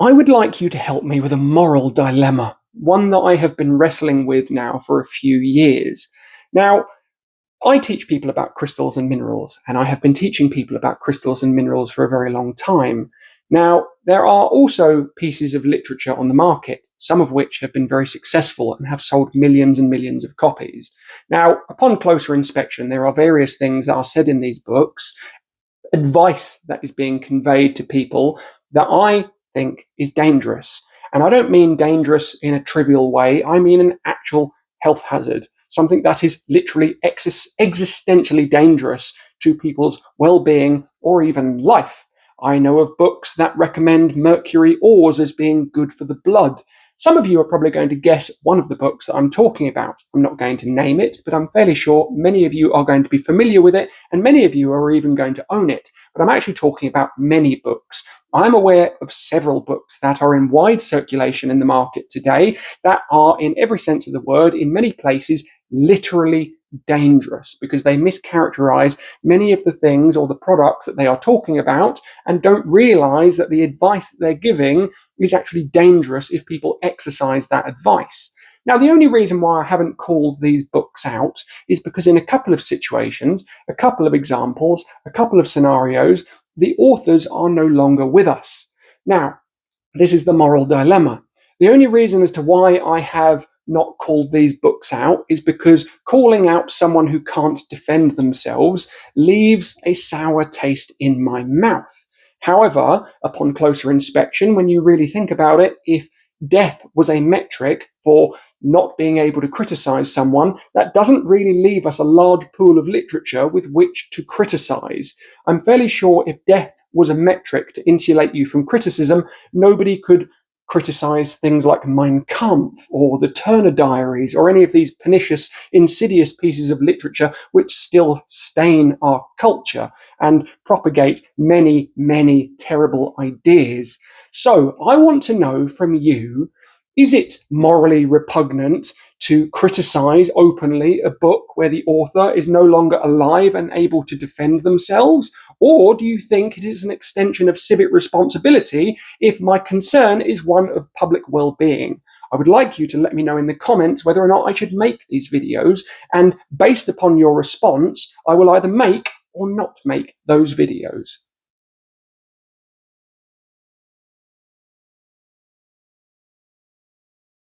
I would like you to help me with a moral dilemma, one that I have been wrestling with now for a few years. Now, I teach people about crystals and minerals, and I have been teaching people about crystals and minerals for a very long time. Now, there are also pieces of literature on the market, some of which have been very successful and have sold millions and millions of copies. Now, upon closer inspection, there are various things that are said in these books, advice that is being conveyed to people that I think is dangerous. And I don't mean dangerous in a trivial way, I mean an actual health hazard, something that is literally existentially dangerous to people's well being or even life. I know of books that recommend mercury ores as being good for the blood. Some of you are probably going to guess one of the books that I'm talking about. I'm not going to name it, but I'm fairly sure many of you are going to be familiar with it, and many of you are even going to own it. But I'm actually talking about many books. I'm aware of several books that are in wide circulation in the market today that are, in every sense of the word, in many places, literally dangerous because they mischaracterize many of the things or the products that they are talking about and don't realize that the advice that they're giving is actually dangerous if people exercise that advice. Now, the only reason why I haven't called these books out is because in a couple of situations, a couple of examples, a couple of scenarios, the authors are no longer with us. Now, this is the moral dilemma. The only reason as to why I have not called these books out is because calling out someone who can't defend themselves leaves a sour taste in my mouth. However, upon closer inspection, when you really think about it, if death was a metric for not being able to criticize someone, that doesn't really leave us a large pool of literature with which to criticize. I'm fairly sure if death was a metric to insulate you from criticism, nobody could criticize things like Mein Kampf or the Turner Diaries or any of these pernicious, insidious pieces of literature which still stain our culture and propagate many, many terrible ideas. So I want to know from you, is it morally repugnant to criticize openly a book where the author is no longer alive and able to defend themselves? Or do you think it is an extension of civic responsibility if my concern is one of public well-being? I would like you to let me know in the comments whether or not I should make these videos, and based upon your response, I will either make or not make those videos.